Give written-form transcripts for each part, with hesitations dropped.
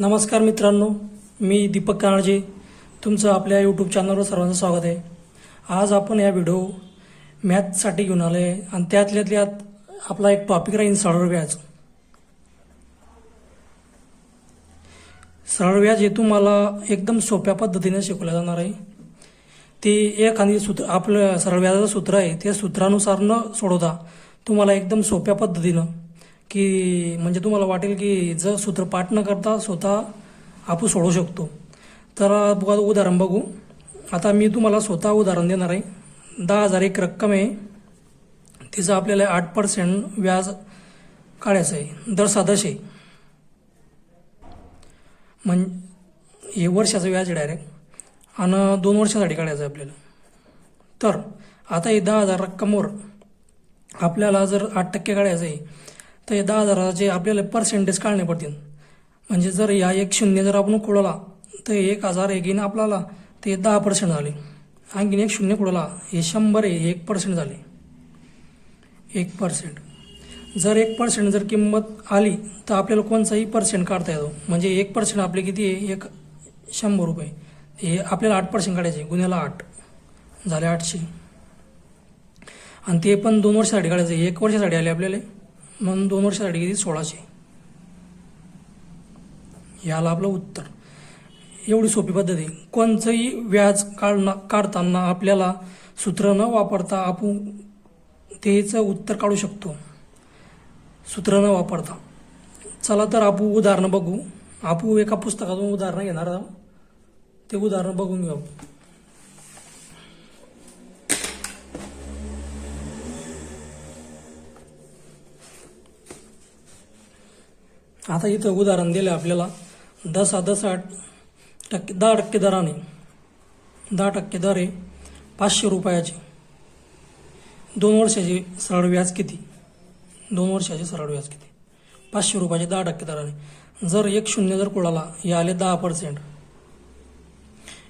नमस्कार मित्रांनो, मी दीपक कानडे. तुमचं आपल्या यूट्यूब चॅनलवर सर्वांचं स्वागत आहे. आज आपण या व्हिडिओ मॅथसाठी घेऊन आलो आहे आणि त्यातल्या त्यात आपला एक टॉपिक राहील सरळ व्याज. सरळ व्याज हे तुम्हाला एकदम सोप्या पद्धतीने शिकवलं जाणार आहे. ते एखादी सूत्र आपलं सरळ व्याजाचं सूत्र आहे, त्या सूत्रानुसार न सोडवता तुम्हाला एकदम सोप्या पद्धतीनं की म्हणजे तुम्हाला वाटेल की जर सूत्र पाठ न करता स्वतः आपण सोडवू शकतो. तर बघा उदाहरण बघू. आता मी तुम्हाला स्वतः उदाहरण देणार आहे. 10,000 एक रक्कम आहे, तिचं आपल्याला 8% व्याज काढायचं आहे दर सदस्य. म्हणजे हे वर्षाचं व्याज आहे डायरेक्ट आणि 2 वर्षासाठी काढायचं आहे आपल्याला. तर आता हे 10,000 रक्कमवर आपल्याला जर 8% काढायचं आहे तर हे 10,000चे आपल्याला पर्सेंटेज काढणे पडतील. म्हणजे जर या एक शून्य जर आपण कुळला तर 1,000 एकीन आपल्याला ते 10% झाले. आणखीन एक शून्य कुळला हे 100 आहे, 1% झाले. 1% जर 1% जर किंमत आली तर आपल्याला कोणताही पर्सेंट काढता येतो. म्हणजे 1% आपले किती आहे, 100 रुपये. हे आपल्याला 8% काढायचे, गुन्ह्याला 8 झाले 800. आणि ते पण 2 वर्षासाठी काढायचं. 1 वर्षासाठी आले आपल्याला, म्हणून 2 वर्षासाठी किती 1600. याला आपलं उत्तर. एवढी सोपी पद्धत आहे. कोणतंही व्याज काढताना आपल्याला सूत्र न वापरता आपण त्याचं उत्तर काढू शकतो, सूत्र न वापरता. चला तर आपण उदाहरणं बघू. आपण एका पुस्तकातून उदाहरणं घेणार आहोत, ते उदाहरण बघून घेऊ. आता इथं उदाहरण दिलं आपल्याला 10% दराने 10% दर आहे 500 रुपयाचे. 2 वर्षाचे सरळ व्याज किती? 2 वर्षाचे सरळ व्याज किती? 500 रुपयाचे 10% दराने. जर 1,000 जर कुळाला हे आले 10%.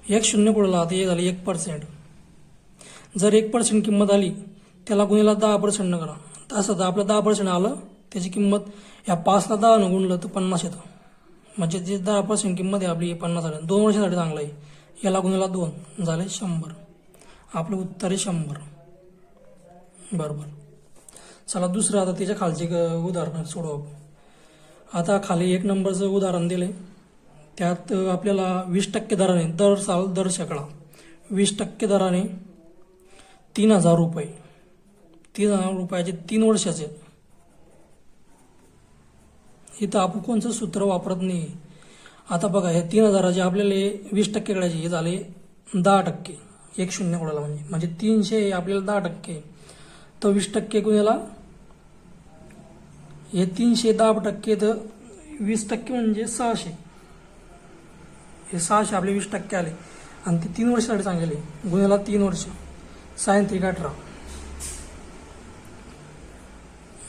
1,000 कुळाला ते झाले 1%. जर 1% किंमत आली त्याला गुन्ह्याला 10% न करा. तसं तर आपलं 10% आलं, त्याची किंमत या 5ला 10 न गुणलं तर 50 येतं. म्हणजे जे 10% किंमत आहे आपली 50 आली. 2 वर्षासाठी चांगलं आहे. याला गुन्ह्याला 2 झाले 100. आपलं उत्तर आहे 100. बरोबर. चला दुसरं आता त्याच्या खालचे उदाहरण सोडवू. आता खाली 1 नंबरचं उदाहरण दिले. त्यात आपल्याला 20% दराने दर शेकडा 20% दराने 3,000 रुपये. 3,000 रुपयाचे 3 वर्षाचे. इथं आपण कोणतं सूत्र वापरत नाही. आता बघा, हे 3,000चे आपल्याला 20% काढायचे. हे झाले 10%. 1,000 कोणाला म्हणजे 300 आपल्याला 10%. तर 20% गुन्ह्याला हे 300 10% तर 20% म्हणजे 600. हे 600 आपले 20% आले आणि ते 3 वर्षासाठी चांगले. गुन्ह्याला 3 वर्ष 6×3=18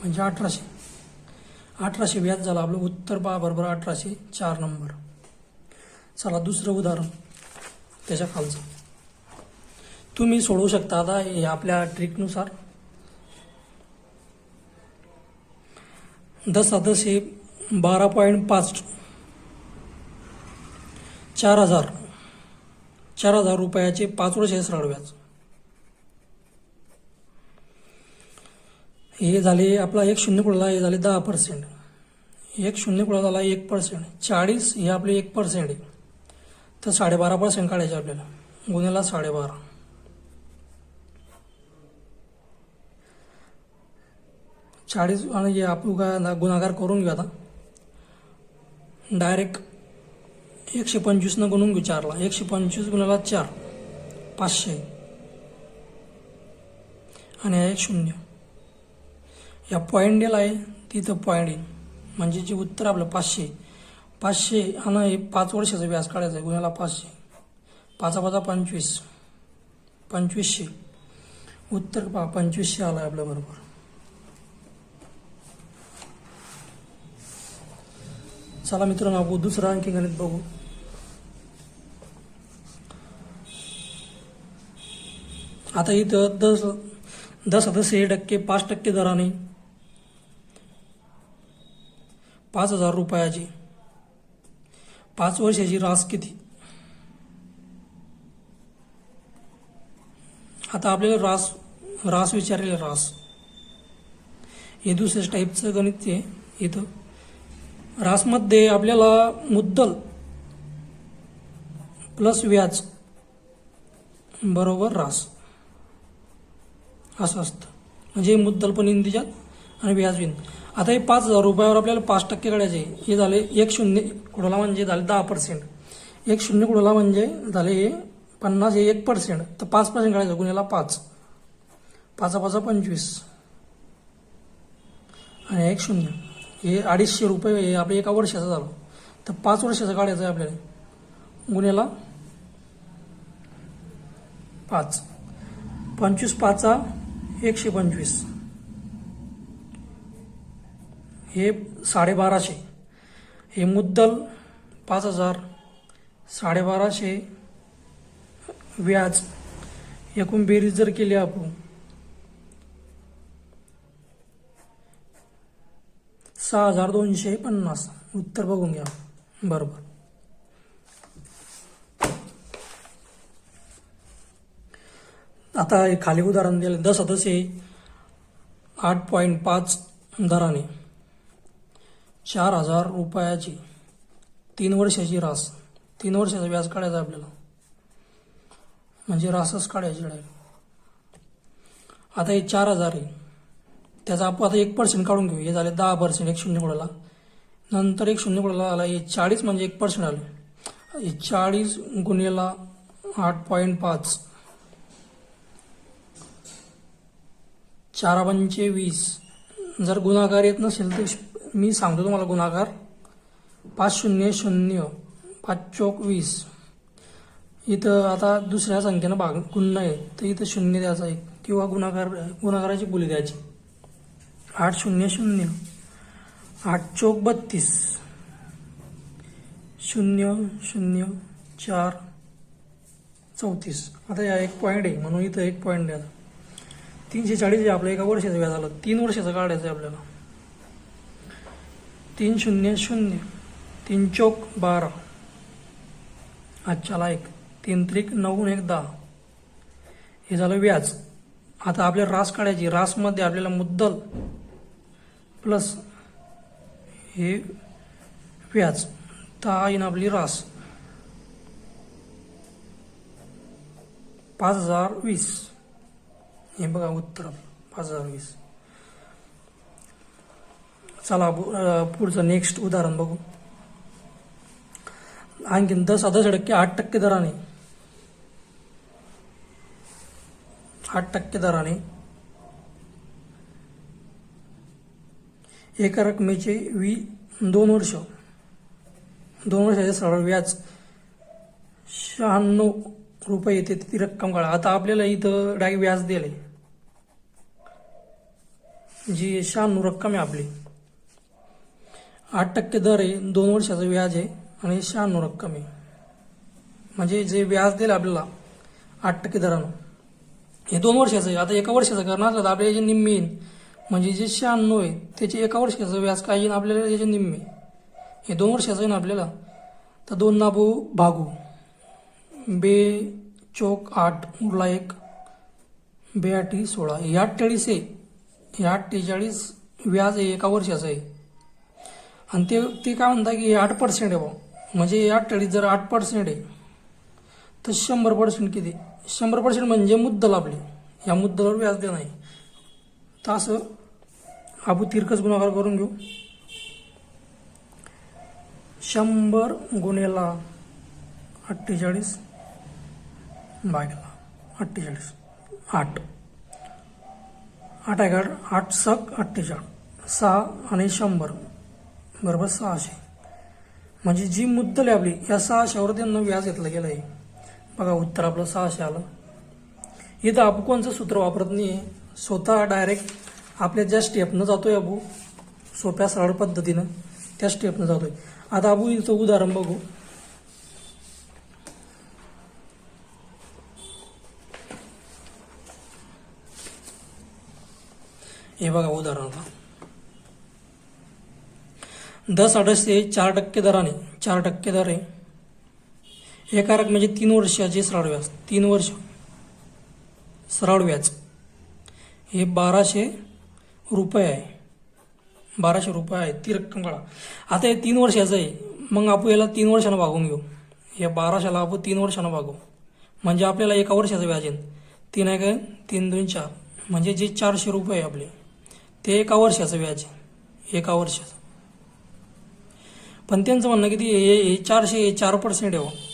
म्हणजे 1800. 1800 व्याज झालं आपलं उत्तर. बरोबर 1800. 4 नंबर. चला दुसरं उदाहरण त्याच्या खालचं तुम्ही सोडवू शकता. आता हे आपल्या ट्रिकनुसार 10 हे 12.5 4,000 रुपयाचे 5 वर्ष सरळ व्याज. हे झाले आपला 1,000 कुळाला हे झाले 10%. 1,000 कुळाला झाला 1%. 40 हे आपले 1% आहे. तर 12.5% काढायचे आपल्याला. गुन्ह्याला 12.5. 40 आणि हे आपण काय गुणाकार करून घेऊ. आता डायरेक्ट 125 न गुणून घेऊ 4ला. 125 गुणाला 4 500 आणि 1,000 या पॉईंट दिला आहे तिथं पॉईंट येईल. म्हणजे जे उत्तर आपलं 500 आणि हे 5 वर्षाचं व्याज काढायचं आहे. गुन्ह्याला 500. 5×5 2500. उत्तर 2500 आलं आहे आपल्या. बरोबर. चला मित्रांनो, आपण दुसरं आणखी गणित बघू. आता इथं 10% 5% दराने 5,000 रुपयाची 5 वर्षाची रास किती? आता आपल्याला रास विचारलेलं रास हे दुसऱ्या टाईपचं गणित आहे. इथं रासमध्ये आपल्याला मुद्दल प्लस व्याज बरोबर रास असं असतं. म्हणजे मुद्दल पण येईन त्याच्यात आणि व्याज येईन. आता हे 5,000 रुपयावर आपल्याला 5% काढायचे. हे झाले 1 शून्य कुठला म्हणजे झाले 10%. 1 शून्य कुठला म्हणजे झाले 50, हे 1%. तर 5% काढायचं गुन्ह्याला 5. 5 5 25 आणि 1 शून्य हे 250 रुपये हे आपल्या एका वर्षाचं झालं. तर 5 वर्षाचं काढायचं आहे आपल्याला गुन्ह्याला 5. 25 5 125 हे 1250. हे मुद्दल 5,000 1250 व्याज एकूण बेरीज जर केली आपण 6,250. उत्तर बघून घ्या. बरोबर. आता हे खाली उदाहरण दिले 10 सदस्य 8.5 दराने 4,000 रुपयाची 3 वर्षाची रास. 3 वर्षाचा व्याज काढायचा आपल्याला म्हणजे रासच काढायची डायरेक्ट. आता हे 4,000 आहे त्याचा आपण आता 1% काढून घेऊ. हे झाले 10%. 1 शून्य कुडाला नंतर 1 शून्य कुडाला आला. हे 40 म्हणजे 1% आले. हे 40 गुन्हेला 8.5 4 पंचे 20. जर गुणाकार येत नसेल तर मी सांगतो तुम्हाला गुणाकार. 5 शून्य 0 5 चौक 20. इथं आता दुसऱ्या संख्येनं भाग गुण आहे तर इथं शून्य द्यायचा आहे किंवा गुणाकाराची बोली द्यायची. 8 शून्य 0 8 चौक 32 0 0 4 34. आता या 1 पॉईंट आहे म्हणून इथं 1 पॉईंट द्यायचा. 340 आहे आपलं एका वर्षाचं व्याज आलं. 3 वर्षाचं काढायचं आहे आपल्याला. 3 शून्य 0 3 चौक 12 आजच्याला 1 3 त्रिक 9 1 10. हे झालं व्याज. आता आपल्याला रास काढायची. रासमध्ये आपल्याला मुद्दल प्लस हे व्याज तर येईन आपली रास 5,020. हे बघा उत्तर 5,020. चला पुढचं नेक्स्ट उदाहरण बघू. आणखीन 10% 8% दराने 8% दराने एका रकमेचे 2 वर्षाचे सरळ व्याज 96 रुपये येते. ती रक्कम काढा. आता आपल्याला इथं डायरेक्ट व्याज दिले जी 96 रक्कम आहे आपली. 8% दर आहे. 2 वर्षाचं व्याज आहे आणि 96 रक्कम आहे. म्हणजे जे व्याज दिलं आपल्याला 8% दरानं हे 2 वर्षाचं आहे. आता एका वर्षाचं करणार असलं तर आपल्याला जे निम्मे येईल. म्हणजे जे 96 आहे त्याचे एका वर्षाचं व्याज काय येईल आपल्याला त्याचे निम्मे. हे 2 वर्षाचं आहे ना आपल्याला तर 2 नाबू भागू. 2 चौक 8 उरला 1 2 8 16. हे 48 आहे. हे 48 व्याज आहे एका वर्षाचं आहे. आणि ते काय म्हणतात की हे 8% आहे बा. म्हणजे हे 48 जर 8% आहे तर 100% किती? 100% म्हणजे मुद्दल आपली. या मुद्दलावर व्याज देणं आहे. तर असं आपण तिरकस गुणाकार करून घेऊ. 100 गुणेला 48 भागिला 48 8 8 8 सक 48 6 आणि 100 बरोबर 600. म्हणजे जी मुद्दल आहे आपली या 600वर त्यांना व्याज घेतलं गेलं आहे. बघा उत्तर आपलं 600 आलं. इथं आपण कोणचं सूत्र वापरत नाही आहे. स्वतः डायरेक्ट आपल्या ज्या स्टेपनं जातोय आपण सोप्या सरळ पद्धतीनं त्या स्टेपनं जातोय. आता आपण इथं उदाहरण बघू. हे बघा उदाहरण. 10/8 4% दराने, 4% दर आहे. एका रकमेचे 3 वर्षाचे सरळ व्याज, 3 वर्ष सरळ व्याज हे 1200 रुपये आहे. 1200 रुपये आहे. ती रक्कम काढा. आता हे 3 वर्षाचं आहे, मग आपण याला 3 वर्षानं भागून घेऊ. या 1200ला आपण 3 वर्षानं भागू, म्हणजे आपल्याला एका वर्षाचं व्याज येईल. 3 आहे काय, 3 2 4, म्हणजे जे 400 रुपये आहे आपले, ते एका वर्षाचं व्याज आहे, एका वर्षाचं. पण त्यांचं म्हणणं किती, हे 400 हे 4% आहे.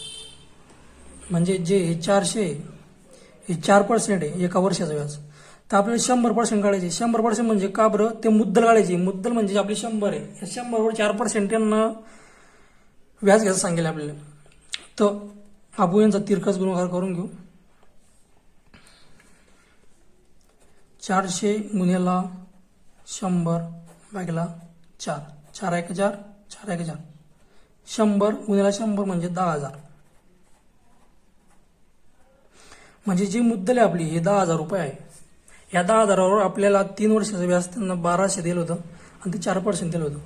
म्हणजे जे हे 400 हे 4% आहे एका वर्षाचं व्याज. तर आपल्याला 100% काढायचे. 100% म्हणजे का बरं, ते मुद्दल काढायची. मुद्दल म्हणजे आपली 100 आहे. 100वर 4% त्यांना व्याज घ्यायचं सांगेल आपल्याला. तर आपण यांचा तिरकस गुणाकार करून घेऊ. 400 गुणिले 100 भागिले 4, 4 1 4, 4 1 4, 100 गुणिले 100 म्हणजे 10,000. म्हणजे जी मुद्दल आहे आपली हे 10,000 रुपये आहे. या 10,000वर आपल्याला 3 वर्षाचं व्याज त्यांना 1200 दिलं होतं आणि ते 4% दिलं होतं.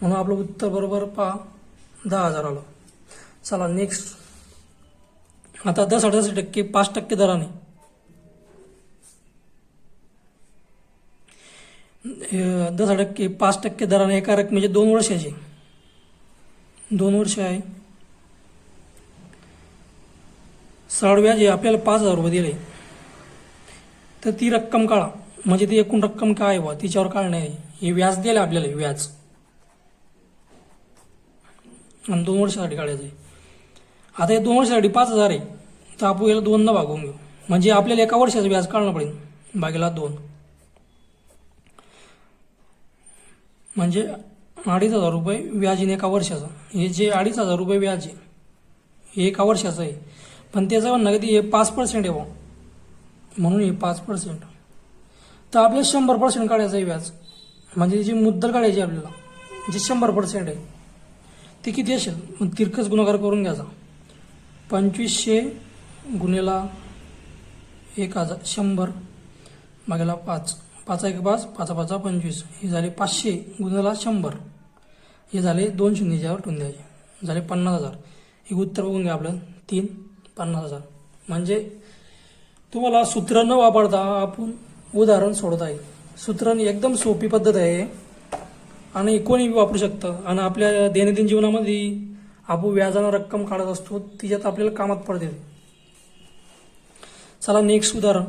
म्हणून आपलं उत्तर बरोबर 10,000 आलं. चला नेक्स्ट. आता 10/8 5% दराने, 10% 5% दराने एका रकमेचे 2 वर्षाचे, 2 वर्ष आहे. सरळ व्याज हे आपल्याला 5,000 रुपये दिले. तर ती रक्कम काढा, म्हणजे ती एकूण रक्कम काय आहे तिच्यावर काढणे आहे. हे व्याज दिले आपल्याला, व्याज, आणि 2 वर्षासाठी काढायचं आहे. आता हे 2 वर्षासाठी 5,000 आहे, तर आपण याला 2 भागून घेऊ, म्हणजे आपल्याला एका वर्षाचं व्याज काढणं पडेल. भागीला 2 म्हणजे 2,500 रुपये व्याज येईल एका वर्षाचं. हे जे 2,500 रुपये व्याज आहे हे एका वर्षाचं आहे. पण त्याचं म्हणणं किती, हे 5% आहे, म्हणून हे 5%. तर आपल्याला 100% काढायचं आहे व्याज, म्हणजे जी मुद्दल काढायची आपल्याला, जे 100% आहे ते किती असेल. मग तिरकस गुणाकार करून घ्यायचा. 2500 गुणिले 1000, 100 भागिले 5, 5 1 5, 5 5 25, हे झाले 500 गुणिले 100, हे झाले 2 शून्याच्यावर ठेवून द्यायचे, झाले 50,000. हे उत्तर बघून घ्या आपलं, 3 50,000. म्हणजे तुम्हाला सूत्र न वापरता आपण उदाहरण सोडत आहे. सूत्र एकदम सोपी पद्धत आहे आणि कोणी वापरू शकतं. आणि आपल्या दैनंदिन जीवनामध्ये आपण व्याजानं रक्कम काढत असतो, तिच्यात आपल्याला कामात पडते. चला नेक्स्ट उदाहरण.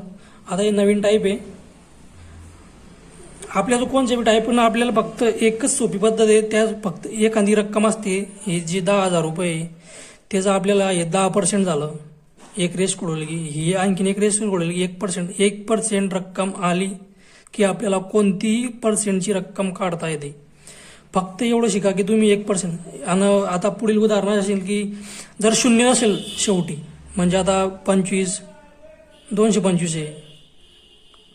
आता हे नवीन टाईप आहे. आपल्याला कोणत्या बी टाईप, पण आपल्याला फक्त एकच सोपी पद्धत आहे. त्या फक्त एखादी रक्कम असते. हे जे 10,000 रुपये त्याचं आपल्याला हे 10% झालं, एक रेस उडवली की ही आणखीन एक रेस उडवली की 1% रक्कम आली की आपल्याला कोणतीही पर्सेंटची रक्कम काढता येते. फक्त एवढं शिका की तुम्ही 1%. आणि आता पुढील उदाहरण असेल की जर 0 नसेल शेवटी, म्हणजे आता 25 225 आहे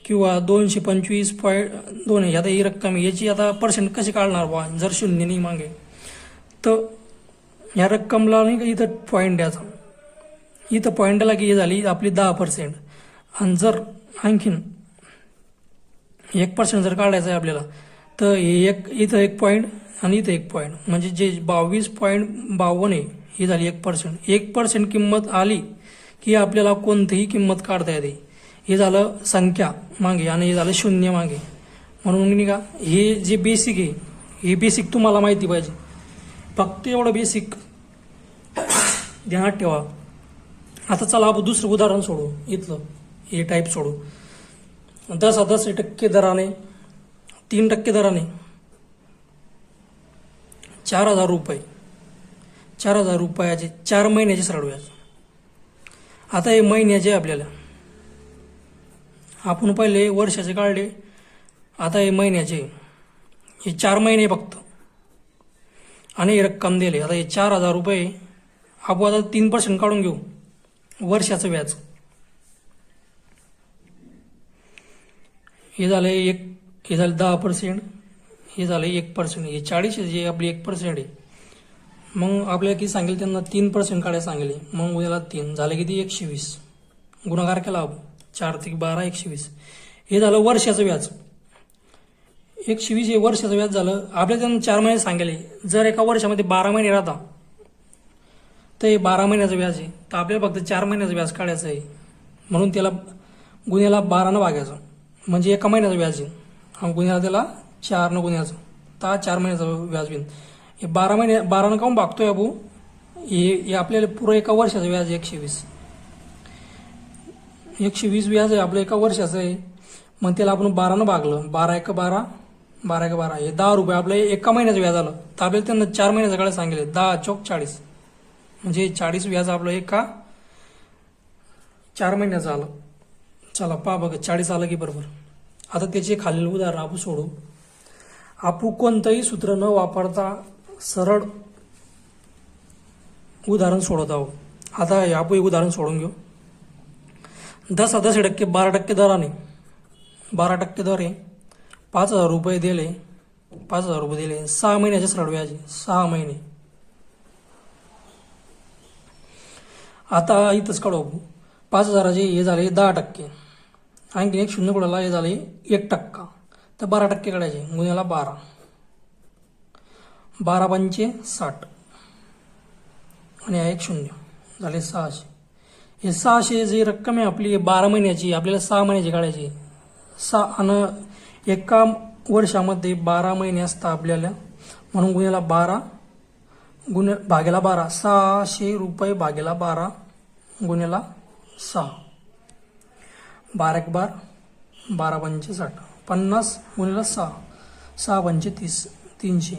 किंवा 225.2 आहे, आता ही रक्कम आहे, याची आता पर्सेंट कशी काढणार बा जर 0 नाही मागे. तर या रक्कमला नाही का इथं पॉईंट द्यायचा, इथं पॉईंट आला की हे झाली आपली 10%. आणि जर आणखीन 1% जर काढायचं आहे आपल्याला, तर इथं 1 पॉईंट आणि इथं 1 पॉईंट, म्हणजे जे 22.52 आहे ही झाली 1%. 1% किंमत आली की आपल्याला कोणतीही किंमत काढता येते. हे झालं संख्या मागे आणि हे झालं 0 मागे. म्हणून नाही का हे जे बेसिक आहे, हे बेसिक तुम्हाला माहिती पाहिजे. फक्त एवढं बेसिक ध्यानात ठेवा. आता चला आपण दुसरं उदाहरण सोडू. इथलं हे टाईप सोडू. 10% दराने, 3% दराने 4,000 रुपये, 4,000 रुपयाचे 4 महिन्याचे सरळ व्याज. आता हे महिन्याचे आपल्याला, आपण पहिले वर्षाचे काढले, आता हे महिन्याचे, हे 4 महिने फक्त. आणि हे रक्कम दिले. आता हे 4,000 रुपये आपण आता 3% काढून घेऊ वर्षाचं व्याज. हे झालं हे झालं 10%, हे झालं 1%, हे 40 जे आपली 1% आहे. मग आपल्याला किती सांगेल, त्यांना 3% काढायला सांगेल. मग उद्याला 3 झाले किती 120, गुणाकार केला आपण 4 ते 12 120. हे झालं वर्षाचं व्याज. 120 हे वर्षाचं व्याज झालं. आपल्याला त्यांना 4 महिने सांगेले. जर एका वर्षामध्ये 12 महिने राहता तर हे 12 महिन्याचं व्याज आहे. तर आपल्याला फक्त 4 महिन्याचं व्याज काढायचं आहे. म्हणून त्याला गुन्ह्याला 12 भागायचं म्हणजे एका महिन्याचं व्याज येईल. आणि गुन्ह्याला त्याला 4 गुन्ह्याचं तर 4 महिन्याचं व्याज येईल. हे 12 काऊन भागतोय अबू, हे आपल्याला पुरं एका वर्षाचं व्याज 120 व्याज आहे आपलं एका वर्षाचं आहे. मग त्याला आपण 12 भागलं, 12 एक 12, 12 एक 12, हे 10 रुपये आपलं एका महिन्याचं व्याज आलं. तर आपल्याला त्यांना 4 महिन्याचं काढायला सांगितले. 10 चौक 40 म्हणजे 40 व्याज आपलं एका 4 महिन्याचं आलं. चला पहा बघा 40 आलं की बरोबर. आता त्याचे खालील उदाहरण आपण सोडू. आपण कोणतंही सूत्र न वापरता सरळ उदाहरण सोडत आहोत. आता आपण एक उदाहरण सोडून घेऊ. 10% 12% दराने 12% दर आहे. 5,000 रुपये दिले. 5,000 रुपये दिले. 6 महिन्याचे सरळ व्याज आहे. 6 महिने. आता इथंच काढू. 5,000चे हे झाले 10%. आणखी एक शून्य कुणाला हे झाले 1%. तर 12% काढायचे. गुन्ह्याला 12. 12 पंचे 60 आणि एक शून्य झाले 600. हे 600 जी रक्कम आहे आपली 12 महिन्याची, आपल्याला 6 महिन्याची काढायची. आणि एका वर्षामध्ये 12 महिने असतात आपल्याला. म्हणून गुन्ह्याला 12 भागेला 12. 600 रुपये भागेला 12 गुन्ह्याला 6. 12 एक 12, 12 पंचे 60, 50 गुन्ह्याला 6, 6 पंचे 30, 300.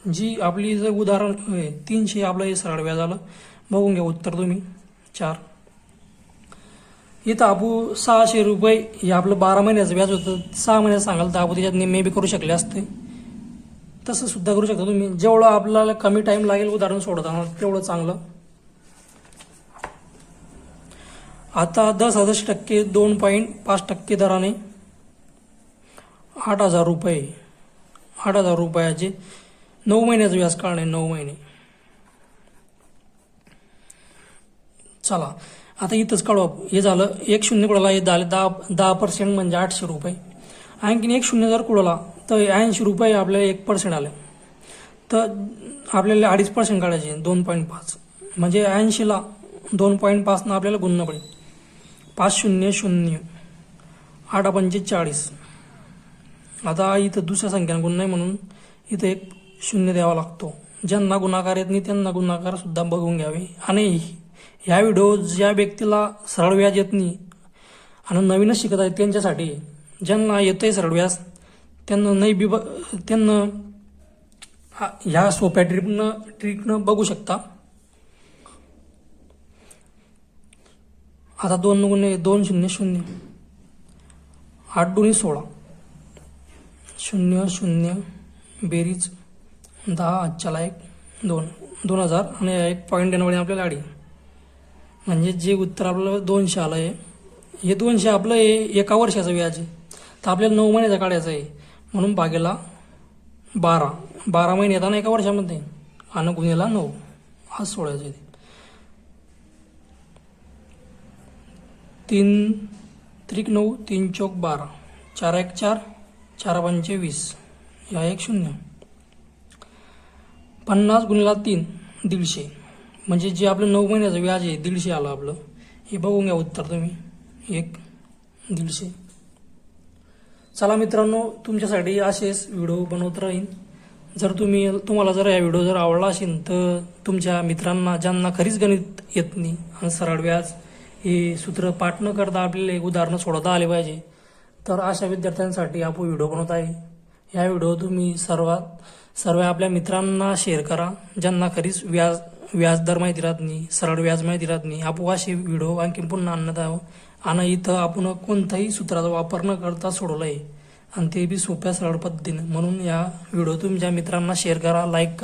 जी आपली जर उदाहरण 300 आपलं हे सरळ व्याज आलं. बघून घ्या उत्तर तुम्ही 4. इथं आपण 600 रुपये हे आपलं 12 महिन्याचं व्याज होतं. 6 महिन्याचं सांगाल तर आपण त्याच्यात निम्मे बी करू शकले असते. तसं सुद्धा करू शकता तुम्ही. जेवढं आपल्याला कमी टाइम लागेल उदाहरण सोडताना तेवढं चांगलं. आता 10% 2.5% दराने 8,000 रुपये. 8,000 रुपयाचे 9 महिन्याचं व्याज काढणे. 9 महिने. चला आता इथंच काढू. हे झालं एक शून्य कुडाला हे झाले 10% म्हणजे 800 रुपये. आणखीन एक शून्य जर कुडाला तर 80 रुपये आपल्याला 1% आले. तर आपल्याला 2.5% काढायचे. 2.5 म्हणजे 80ला 2.5 ना आपल्याला गुणणं पडेल. 5 शून्य 0, 8 पंचे 40. आता इथं दुसऱ्या संख्यानं गुण नाही म्हणून इथं एक शून्य द्यावा लागतो. ज्यांना गुणाकार येत नाही त्यांना गुणाकार सुद्धा बघून घ्यावे. आणि ह्या व्हिडिओ ज्या व्यक्तीला सरळ व्याज येत नाही आणि नवीनच शिकत आहेत त्यांच्यासाठी. ज्यांना येतंय सरळ व्याज त्यांना नाही त्यांना ह्या सोप्या ट्रिकनं बघू शकता. आता 2 गुणे 2 शून्य 0, 8 दुनी 16, 0 0 बेरीज 10 चला 1 2 2000 आणि एक पॉईंट देण्यामुळे आपल्याला आडी. म्हणजे जे उत्तर आपल्याला 200 आलं आहे. हे 200 आपलं हे एका वर्षाचं व्याज आहे. तर आपल्याला 9 महिन्याचा काढायचं आहे. म्हणून भागेला 12. 12 महिने येतात ना एका वर्षामध्ये. आणि गुन्ह्याला 9 आज सोडायचं आहे. 3 त्रिक 9, 3 चौक 12, 4 एक 4, 4 पंचे 20, या एक शून्य. 50 गुणिला 3 150. म्हणजे जे आपलं 9 महिन्याचं व्याज आहे 150 आलं आपलं. हे बघून घ्या उत्तर तुम्ही. 150. चला मित्रांनो तुमच्यासाठी असेच व्हिडिओ बनवत राहीन. जर तुम्हाला जर या व्हिडिओ जर आवडला असेल तर तुमच्या मित्रांना ज्यांना खरीच गणित येत नाही आणि सरळ व्याज हे सूत्र पाठ न करता आपल्याला उदाहरणं सोडवता आले पाहिजे तर अशा विद्यार्थ्यांसाठी आपण व्हिडिओ बनवत आहे. ह्या व्हिडिओ तुम्ही सर्व आपल्या मित्रांना शेअर करा ज्यांना खरीच व्याजदर माहिती राहत नाही, सरळ व्याज माहिती राहत नाही. आपण असे व्हिडिओ आणखी पुन्हा आणत आहोत. आणि इथं आपण कोणताही सूत्राचा वापर न करता सोडवलं आहे आणि ते बी सोप्या सरळ पद्धतीने. म्हणून या व्हिडिओ तुमच्या मित्रांना शेअर करा, लाईक करा.